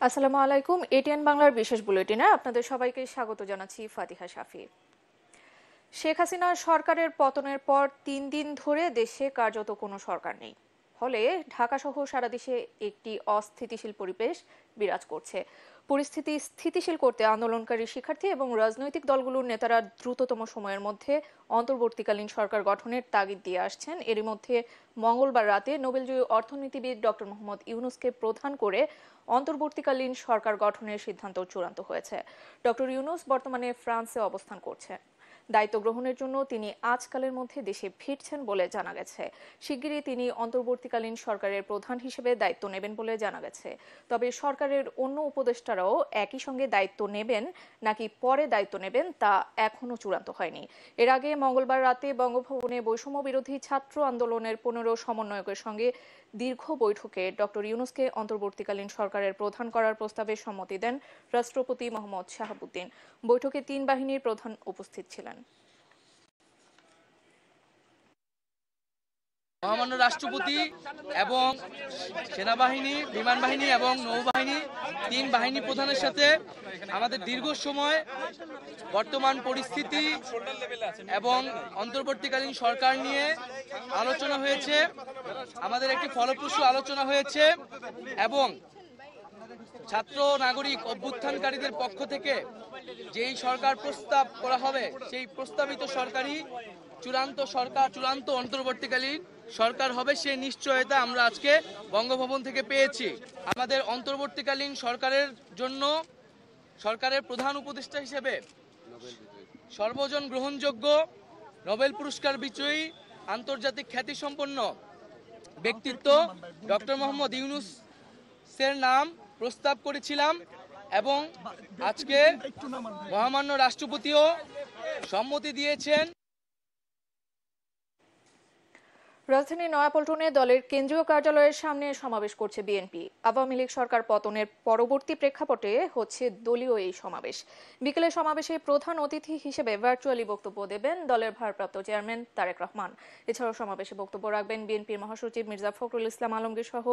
আসসালামু আলাইকুম। এটিএন বাংলার বিশেষ বুলেটিনে আপনাদের সবাইকে স্বাগত জানাচ্ছি ফাতিহা শাফি। শেখ হাসিনা সরকারের পতনের পর ৩ দিন ধরে দেশে কার্যত কোনো সরকার নেই। ফলে ঢাকা সহ সারা দেশে একটি অস্থিতিশীল পরিবেশ বিরাজ করছে। পরিস্থিতি স্থিতিশীল করতে আন্দোলনকারী শিক্ষার্থী এবং রাজনৈতিক দলগুলোর নেতারা দ্রুততম সময়ের মধ্যে অন্তর্বর্তীকালীন সরকার গঠনের তাগিদ দিয়ে আসছেন। এরই মধ্যে মঙ্গলবার রাতে নোবেলজয়ী অর্থনীতিবিদ ডক্টর মোহাম্মদ ইউনূসকে প্রধান করে অন্তর্বর্তীকালীন সরকার গঠনের সিদ্ধান্ত চূড়ান্ত হয়েছে। ডক্টর ইউনূস বর্তমানে ফ্রান্সে অবস্থান করছেন। দায়িত্ব গ্রহণের জন্য তিনি আজকালের মধ্যে দেশে ফিরছেন বলে জানা গেছে। শিগগিরই তিনি অন্তর্বর্তীকালীন সরকারের প্রধান হিসেবে দায়িত্ব নেবেন বলে জানা গেছে। তবে সরকারের অন্য উপদেষ্টারাও একই সঙ্গে দায়িত্ব নেবেন নাকি পরে দায়িত্ব নেবেন তা এখনো চূড়ান্ত হয়নি। এর আগে মঙ্গলবার রাতে বঙ্গভবনে বৈষম্য বিরোধী ছাত্র আন্দোলনের 15 সমন্বয়কের সঙ্গে দীর্ঘ বৈঠকে ডক্টর ইউনূসকে অন্তর্বর্তীকালীন সরকারের প্রধান করার প্রস্তাবে সম্মতি দেন রাষ্ট্রপতি মোহাম্মদ শাহাবুদ্দিন। বৈঠকে 3 বাহিনীর প্রধান উপস্থিত ছিলেন। মহামান্য রাষ্ট্রপতি এবং সেনাবাহিনী, বিমান বাহিনী এবং নৌবাহিনী 3 বাহিনী প্রধানের সাথে আমাদের দীর্ঘ সময় বর্তমান পরিস্থিতি এবং অন্তর্বর্তীকালীন সরকার নিয়ে আলোচনা হয়েছে। আমাদের একটি ফলপ্রসূ আলোচনা হয়েছে এবং ছাত্র নাগরিক অভ্যুত্থানকারীদের পক্ষ থেকে যেই সরকার প্রস্তাব করা হবে সেই প্রস্তাবিত সরকারি চূড়ান্ত অন্তর্বর্তীকালীন সরকার হবে সেই নিশ্চয়তা আমরা আজকে বঙ্গভবন থেকে পেয়েছি। আমাদের অন্তর্বর্তীকালীন সরকারের জন্য সরকারের প্রধান উপদেষ্টা হিসেবে সর্বজন গ্রহণযোগ্য নোবেল পুরস্কার বিজয়ী আন্তর্জাতিক খ্যাতিসম্পন্ন ব্যক্তিত্ব ডক্টর মোহাম্মদ ইউনূসের নাম প্রস্তাব করেছিলাম এবং আজকে মহামান্য রাষ্ট্রপতিও সম্মতি দিয়েছেন। রাজধানীর নয়াপল্টনে দলের কেন্দ্রীয় কার্যালয়ের সামনে সমাবেশ করছে বিএনপি। আওয়ামী লীগ সরকার পতনের পরবর্তী প্রেক্ষাপটে হচ্ছে দলীয় এই সমাবেশ। বিকেলে সমাবেশে প্রধান অতিথি হিসেবে ভার্চুয়ালি বক্তব্য দেবেন দলের ভারপ্রাপ্ত চেয়ারম্যান তারেক রহমান। এছাড়াও সমাবেশে বক্তব্য রাখবেন বিএনপির মহাসচিব মির্জা ফখরুল ইসলাম আলমগীর সহ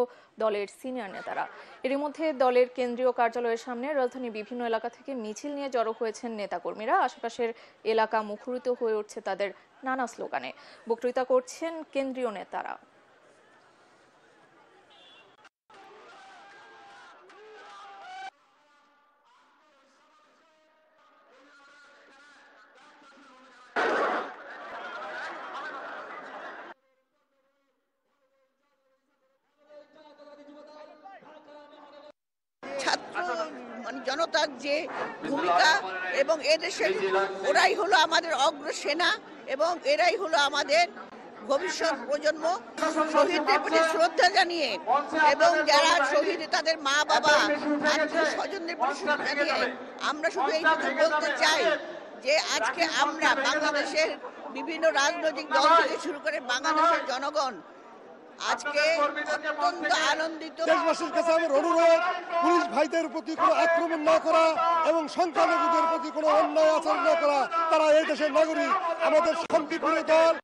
দলের সিনিয়র নেতারা। এরই মধ্যে দলের কেন্দ্রীয় কার্যালয়ের সামনে রাজধানীর বিভিন্ন এলাকা থেকে মিছিল নিয়ে জড়ো হয়েছেন নেতাকর্মীরা। আশেপাশের এলাকা মুখরিত হয়ে উঠছে তাদের নানা স্লোগানে। বক্তৃতা করছেন কেন্দ্রীয় নেতারা। জনতার যে ভূমিকা এবং এদেশের ওরাই হলো আমাদের অগ্রসেনা এবং এরাই হলো আমাদের ভবিষ্যৎ প্রজন্ম। শহীদদের প্রতি শ্রদ্ধা জানিয়ে এবং যারা শহীদ তাদের মা বাবা আত্মীয় স্বজনদের প্রতি শ্রদ্ধা জানিয়ে আমরা শুধু এইটুকু বলতে চাই যে আজকে আমরা বাংলাদেশের বিভিন্ন রাজনৈতিক দল থেকে শুরু করে বাংলাদেশের জনগণ আজকে অত্যন্ত আনন্দিত। দেশবাসীর কাছে আমার অনুরোধ, পুলিশ ভাইদের প্রতি কোনো আক্রমণ না করা এবং সংখ্যালঘুদের প্রতি কোনো অন্যায় আচরণ না করা। তারা এই দেশের নাগরিক, আমাদের শান্তিপ্রিয় দল।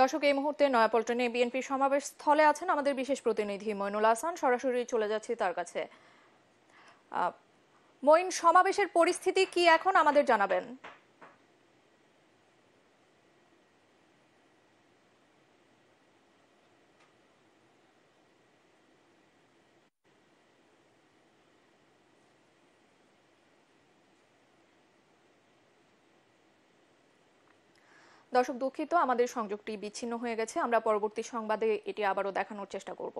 দর্শক, এই মুহূর্তে নয়াপল্টনে বিএনপি সমাবেশ স্থলে আছেন আমাদের বিশেষ প্রতিনিধি মইনুল হাসান। সরাসরি চলে যাচ্ছি তার কাছে। মইন, সমাবেশের পরিস্থিতি কি এখন আমাদের জানাবেন? দর্শক দুঃখিত, আমাদের সংযোগটি বিচ্ছিন্ন হয়ে গেছে। আমরা পরবর্তী সংবাদে এটি আবারও দেখানোর চেষ্টা করব।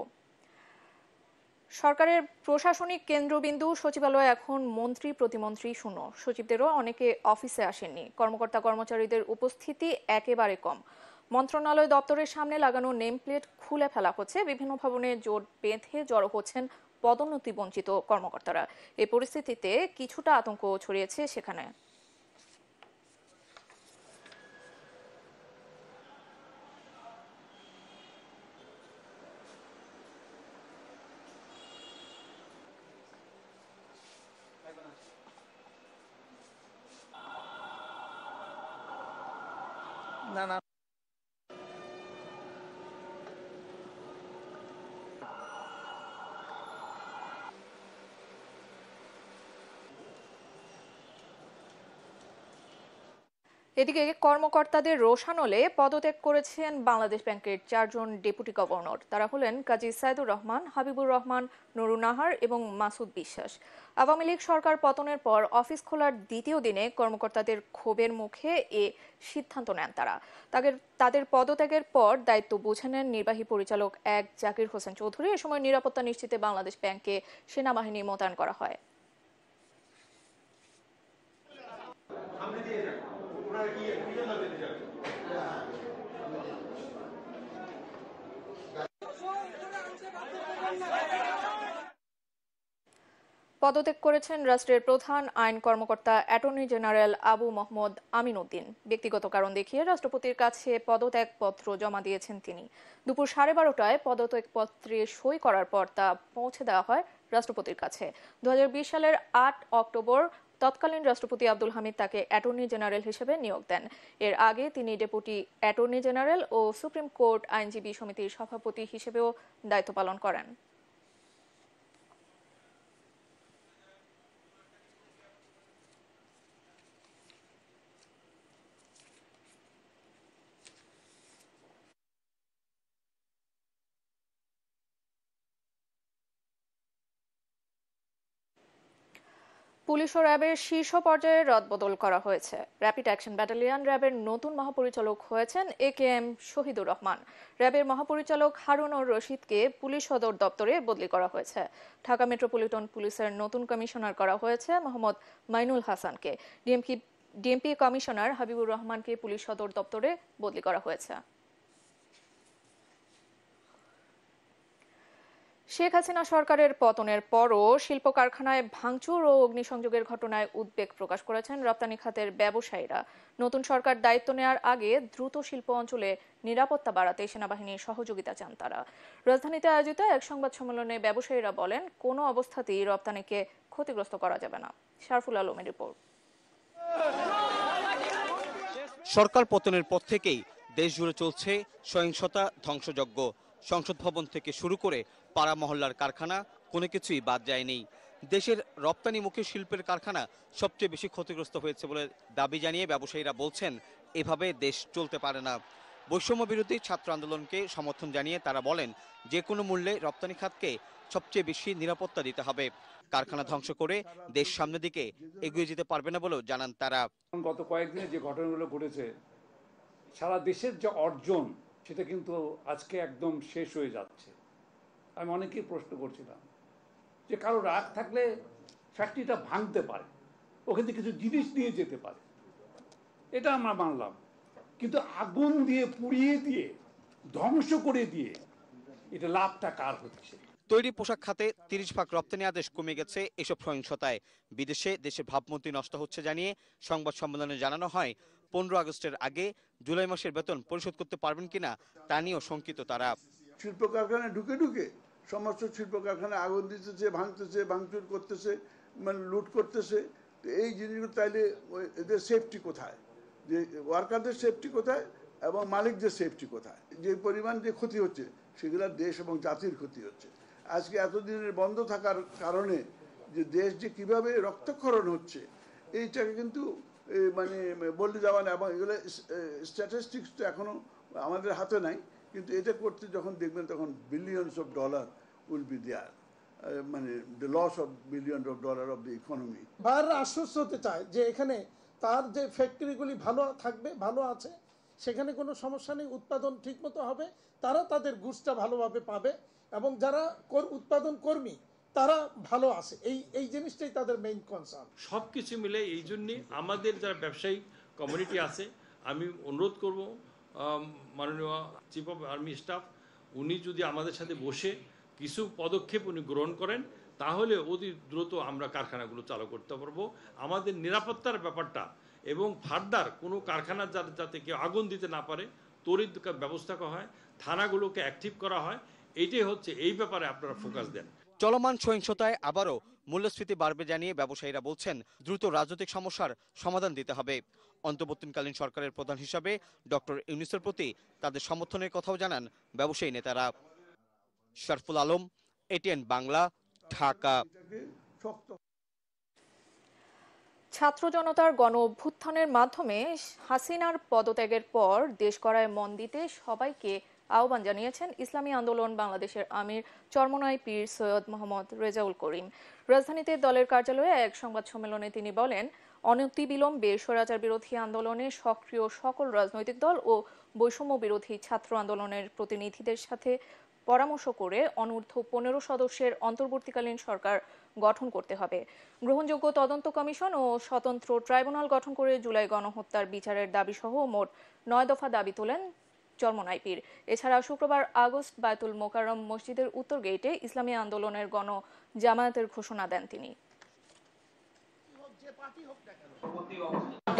সরকারের প্রশাসনিক কেন্দ্রবিন্দু সচিবালয় এখন মন্ত্রী প্রতিমন্ত্রী শূন্য। সচিবদেরও অনেকে অফিসে আসেননি। কর্মকর্তা কর্মচারীদের উপস্থিতি একেবারে কম। মন্ত্রণালয় দপ্তরের সামনে লাগানো নেম প্লেট খুলে ফেলা হচ্ছে। বিভিন্ন ভবনে জোট বেঁধে জড়ো হচ্ছেন পদোন্নতি বঞ্চিত কর্মকর্তারা। এই পরিস্থিতিতে কিছুটা আতঙ্ক ছড়িয়েছে সেখানে। না না এদিকে কর্মকর্তাদের রোষানলে পদত্যাগ করেছেন বাংলাদেশ ব্যাংকের 4 জন ডেপুটি গভর্নর। তারা হলেন কাজী সাইদুর রহমান, হাবিবুর রহমান, নুরুন নাহার এবং মাসুদ বিশ্বাস। আওয়ামী লীগ সরকার পতনের পর অফিস খোলার দ্বিতীয় দিনে কর্মকর্তাদের ক্ষোভের মুখে এ সিদ্ধান্ত নেন তারা। তাদের পদত্যাগের পর দায়িত্ব বুঝে নেন নির্বাহী পরিচালক জাকির হোসেন চৌধুরী। এ সময় নিরাপত্তা নিশ্চিতে বাংলাদেশ ব্যাংকে সেনাবাহিনী মোতায়েন করা হয়। পদত্যাগ করেছেন রাষ্ট্রের প্রধান আইন কর্মকর্তা অ্যাটর্নি জেনারেল আবু মোহাম্মদ আমিন উদ্দিন। ব্যক্তিগত কারণ দেখিয়ে রাষ্ট্রপতির কাছে পদত্যাগপত্র জমা দিয়েছেন তিনি। দুপুর 12:30টায় পদত্যাগপত্রে সই করার পর তা পৌঁছে দেওয়া হয় রাষ্ট্রপতির কাছে। 2020 সালের 8 অক্টোবর তৎকালীন রাষ্ট্রপতি আব্দুল হামিদ তাকে অ্যাটর্নি জেনারেল হিসেবে নিয়োগ দেন। এর আগে তিনি ডেপুটি অ্যাটর্নি জেনারেল ও সুপ্রিম কোর্ট আইনজীবী সমিতির সভাপতি হিসেবেও দায়িত্ব পালন করেন। পুলিশ ও র্যাবের শীর্ষ পর্যায়ে রদবদল করা হয়েছে। র্যাপিড অ্যাকশন ব্যাটালিয়ন র্যাবের নতুন মহাপরিচালক হয়েছেন AKM শহীদুর রহমান। র্যাবের মহাপরিচালক হারুনুর রশিদকে পুলিশ সদর দপ্তরে বদলি করা হয়েছে। ঢাকা মেট্রোপলিটন পুলিশের নতুন কমিশনার করা হয়েছে মোহাম্মদ মাইনুল হাসানকে। ডিএমপি কমিশনার হাবিবুর রহমানকে পুলিশ সদর দপ্তরে বদলি করা হয়েছে। শেখ হাসিনা সরকারের পতনের পরও শিল্প কারখানায় ভাঙচুর ও অগ্নিসংযোগের ঘটনায় উদ্বেগ প্রকাশ করেছেন রপ্তানি খাতের ব্যবসায়ীরা। নতুন সরকার দায়িত্ব নেওয়ার আগে দ্রুত শিল্প অঞ্চলে নিরাপত্তা বাড়াতে সেনাবাহিনীর সহযোগিতা চান তারা। রাজধানীতে আয়োজিত এক সংবাদ সম্মেলনে ব্যবসায়ীরা বলেন, কোনো অবস্থাতেই রপ্তানিকে ক্ষতিগ্রস্ত করা যাবে না। শারফুল আলমের রিপোর্ট। সরকার পতনের পর থেকেই দেশ জুড়ে চলছে সহিংসতা, ধ্বংসযজ্ঞ। সংসদ ভবন থেকে শুরু করে পাড়া মহল্লার কারখানা কোনো কিছুই বাদ যায়নি। দেশের রপ্তানিমুখী শিল্পের কারখানা সবচেয়ে বেশি ক্ষতিগ্রস্ত হয়েছে বলে দাবি জানিয়ে ব্যবসায়ীরা বলছেন, এভাবে দেশ চলতে পারে না। বৈষম্য বিরোধী ছাত্র আন্দোলনকে সমর্থন জানিয়ে তারা বলেন, যে কোনো মূল্যে রপ্তানি খাতকে সবচেয়ে বেশি নিরাপত্তা দিতে হবে। কারখানা ধ্বংস করে দেশ সামনের দিকে এগিয়ে যেতে পারবে না বলেও জানান তারা। গত কয়েকদিনে যে ঘটনাগুলো ঘটেছে, সারা দেশের যে অর্জন সেটা কিন্তু আজকে একদম শেষ হয়ে যাচ্ছে। আমি অনেকেই প্রশ্ন করছিলাম যে কারো রাগ থাকলে ফ্যাক্টরিটা ভাঙতে পারে, ওখান থেকে কিছু জিনিস নিয়ে যেতে পারে, এটা আমরা মানলাম। কিন্তু আগুন দিয়ে পুড়িয়ে দিয়ে ধ্বংস করে দিয়ে এটা লাভটা কার হচ্ছে? তৈরি পোশাক খাতে 30% রপ্তানি আদেশ কমে গেছে এসব সহিংসতায়। বিদেশে দেশের ভাবমূর্তি নষ্ট হচ্ছে জানিয়ে সংবাদ সম্মেলনে জানানো হয়, 15 আগস্টের আগে জুলাই মাসের বেতন পরিশোধ করতে পারবেন কিনা তা নিয়েও শঙ্কিত তারা। শিল্প কারখানায় ঢুকে ঢুকে সমস্ত শিল্প কারখানায় আগুন দিতেছে, ভাঙতেছে, ভাঙচুর করতেছে, মানে লুট করতেছে। তো এই জিনিসগুলো তাইলে এদের সেফটি কোথায়? যে ওয়ার্কারদের সেফটি কোথায় এবং মালিকদের সেফটি কোথায়? যে পরিমাণ যে ক্ষতি হচ্ছে সেগুলো দেশ এবং জাতির ক্ষতি হচ্ছে। আজকে এতদিনের বন্ধ থাকার কারণে যে দেশ যে কিভাবে রক্তক্ষরণ হচ্ছে এইটাকে কিন্তু মানে বলে যাওয়া না। এবং এগুলো স্ট্যাটিস্টিক্স তো এখনো আমাদের হাতে নাই, কিন্তু এটা করতে যখন দেখবেন তখন billions of dollar will be there, মানে the loss of billion of dollar of the economy. বাইরে আশ্বস্ত হতে চায় যে এখানে তার যে ফ্যাক্টরিগুলি ভালো থাকবে, ভালো আছে, সেখানে কোনো সমস্যা নেই, উৎপাদন ঠিকমতো হবে, তারা তাদের গুডসটা ভালোভাবে পাবে এবং যারা উৎপাদন কর্মী তারা ভালো আছে, এই জিনিসটাই তাদের মেইন কনসার্ন। সব কিছু মিলে এই জন্যে আমাদের যারা ব্যবসায়িক কমিউনিটি আছে, আমি অনুরোধ করব মাননীয় চিফ অফ আর্মি স্টাফ উনি যদি আমাদের সাথে বসে কিছু পদক্ষেপ উনি গ্রহণ করেন, তাহলে অতি দ্রুত আমরা কারখানাগুলো চালু করতে পারবো। আমাদের নিরাপত্তার ব্যাপারটা এবং ফার্দার কোনো কারখানা যাতে কেউ আগুন দিতে না পারে তড়িৎ ব্যবস্থা করা হয়, থানাগুলোকে অ্যাক্টিভ করা হয়, এইটাই হচ্ছে, এই ব্যাপারে আপনারা ফোকাস দেন। চলমান সহিংসতায় আবারও মূল্যস্ফীতি বাড়বে জানিয়ে ব্যবসায়ীরা বলছেন দ্রুত রাজনৈতিক সমস্যার সমাধান দিতে হবে। অন্তর্বর্তীকালীন সরকারের প্রধান হিসাবে ডক্টর ইউনূসের প্রতি তাদের সমর্থনের কথাও জানান ব্যবসায়ী নেতারা। শরফুল আলম, এটিএন বাংলা, ঢাকা। ছাত্র জনতার গণ অভ্যুত্থানের মাধ্যমে হাসিনার পদত্যাগের পর দেশ গড়ায় মন দিতে সবাইকে আহ্বান জানিয়েছেন ইসলামী আন্দোলন বাংলাদেশের আমির চরমনাই পীর সৈয়দ মোহাম্মদ রেজাউল করিম। রাজধানীতে দলের কার্যালয়ে এক সংবাদ সম্মেলনে তিনি বলেন, অনতিবিলম্বে স্বৈরাচার বিরোধী আন্দোলনে সক্রিয় সকল রাজনৈতিক দল ও বৈষম্য বিরোধী ছাত্র আন্দোলনের প্রতিনিধিদের সাথে পরামর্শ করে অনূর্ধ্ব 15 সদস্যের অন্তর্বর্তীকালীন সরকার গঠন করতে হবে। গ্রহণযোগ্য তদন্ত কমিশন ও স্বতন্ত্র ট্রাইব্যুনাল গঠন করে জুলাই গণহত্যার বিচারের দাবি সহ মোট 9 দফা দাবি তোলেন চরমনাই পীর। এছাড়া শুক্রবার আগস্ট বায়তুল মোকাররম মসজিদের উত্তর গেটে ইসলামী আন্দোলনের গণ জামায়াতের ঘোষণা দেন তিনি।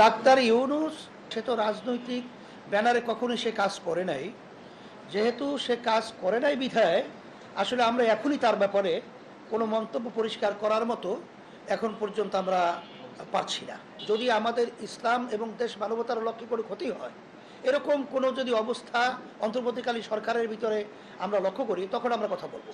ডাক্তার ইউনূস সে তো রাজনৈতিক ব্যানারে কখনোই সে কাজ করে নাই, যেহেতু সে কাজ করে নাই বিধায় আসলে আমরা এখনই তার ব্যাপারে কোনো মন্তব্য পরিষ্কার করার মতো এখন পর্যন্ত আমরা পারছি না। যদি আমাদের ইসলাম এবং দেশ মানবতার লক্ষ্যে কোনো ক্ষতি হয়, এরকম কোনো যদি অবস্থা অন্তর্বর্তীকালীন সরকারের ভিতরে আমরা লক্ষ্য করি, তখন আমরা কথা বলবো।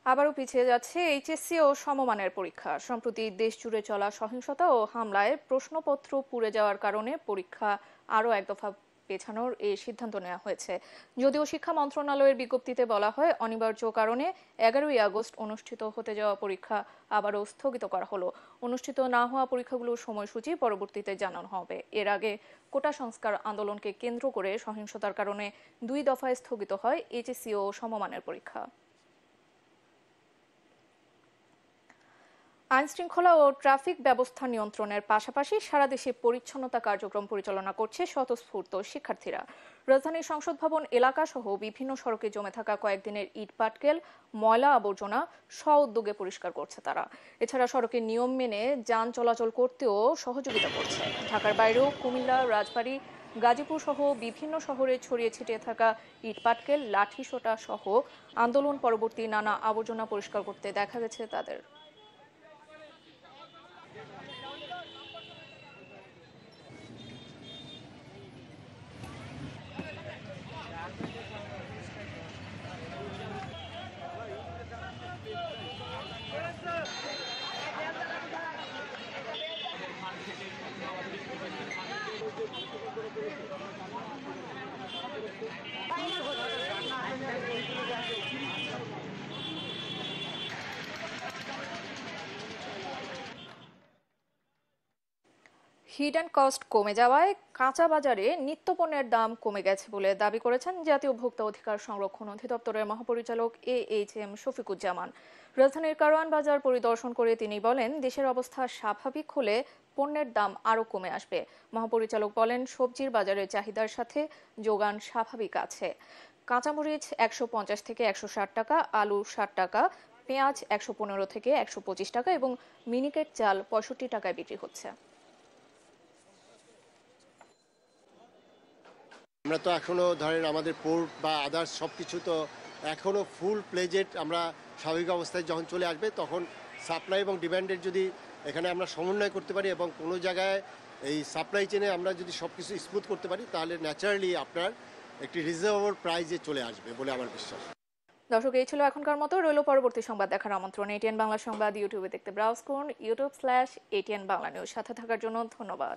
আবারও পিছিয়ে যাচ্ছে এইচএসসি ও সমমানের পরীক্ষা। সম্প্রতি দেশ জুড়ে চলা সহিংসতা ও হামলায় প্রশ্নপত্র পুড়ে যাওয়ার কারণে পরীক্ষা আরও এক দফা পেছানোর এই সিদ্ধান্ত নেওয়া হয়েছে। যদিও শিক্ষা মন্ত্রণালয়ের বিজ্ঞপ্তিতে বলা হয়, অনিবার্য কারণে 11ই আগস্ট অনুষ্ঠিত হতে যাওয়া পরীক্ষা আবারও স্থগিত করা হলো। অনুষ্ঠিত না হওয়া পরীক্ষাগুলোর সময়সূচি পরবর্তীতে জানানো হবে। এর আগে কোটা সংস্কার আন্দোলনকে কেন্দ্র করে সহিংসতার কারণে 2 দফায় স্থগিত হয় এইচএসসি ও সমমানের পরীক্ষা। আইন শৃঙ্খলা ও ট্রাফিক ব্যবস্থা নিয়ন্ত্রণের পাশাপাশি সারা দেশে পরিচ্ছন্নতা কার্যক্রম পরিচালনা করছে স্বতঃস্ফূর্ত শিক্ষার্থীরা। রাজধানীর সংসদ ভবন এলাকা সহ বিভিন্ন সড়কে জমে থাকা কয়েকদিনের ইট পাটকেল, ময়লা আবর্জনা স্ব-উদ্যোগে পরিষ্কার করছে তারা। এছাড়া সড়কে নিয়ম মেনে যান চলাচল করতেও সহযোগিতা করছে। ঢাকার বাইরেও কুমিল্লা, রাজবাড়ী, গাজীপুর সহ বিভিন্ন শহরে ছড়িয়ে ছিটিয়ে থাকা ইট পাটকেল, লাঠি সোঁটা সহ আন্দোলন পরবর্তী নানা আবর্জনা পরিষ্কার করতে দেখা গেছে তাদের। হিডেন কস্ট কমে যাওয়ায় কাঁচা বাজারে নিত্যপণ্যের দাম কমে গেছে বলে দাবি করেছেন জাতীয় ভোক্তা অধিকার সংরক্ষণ অধিদপ্তরের মহাপরিচালক AHM শফিকুজ্জামান। রাজধানীর কারওয়ান বাজার পরিদর্শন করে তিনি বলেন, দেশের অবস্থা স্বাভাবিক হলে পণ্যের দাম আরও কমে আসবে। মহাপরিচালক বলেন, সবজির বাজারের চাহিদার সাথে যোগান স্বাভাবিক আছে। কাঁচামরিচ 150 থেকে 160 টাকা, আলু 60 টাকা, পেঁয়াজ 115 থেকে 125 টাকা এবং মিনিকেট চাল 65 টাকায় বিক্রি হচ্ছে। আমরা তো এখনো ধরেন আমাদের পোর্ট বা আদার্স সব কিছু তো এখনো ফুল প্লেজেড আমরা স্বাভাবিক অবস্থায় যখন চলে আসবে, তখন সাপ্লাই এবং ডিমান্ডের যদি এখানে আমরা সমন্বয় করতে পারি এবং কোনো জায়গায় এই সাপ্লাই চেনে আমরা যদি সব কিছু স্মুথ করতে পারি, তাহলে ন্যাচারালি আপনার একটি রিজনেবল প্রাইসে চলে আসবে বলে আমার বিশ্বাস। দর্শক, এই ছিল এখনকার মতো। রইল পরবর্তী সংবাদ দেখার আমন্ত্রণ। ATN বাংলা সংবাদ ইউটিউবে দেখতে ব্রাউজ করুন, youtube/ATN বাংলা নিউজ। সাথে থাকার জন্য ধন্যবাদ।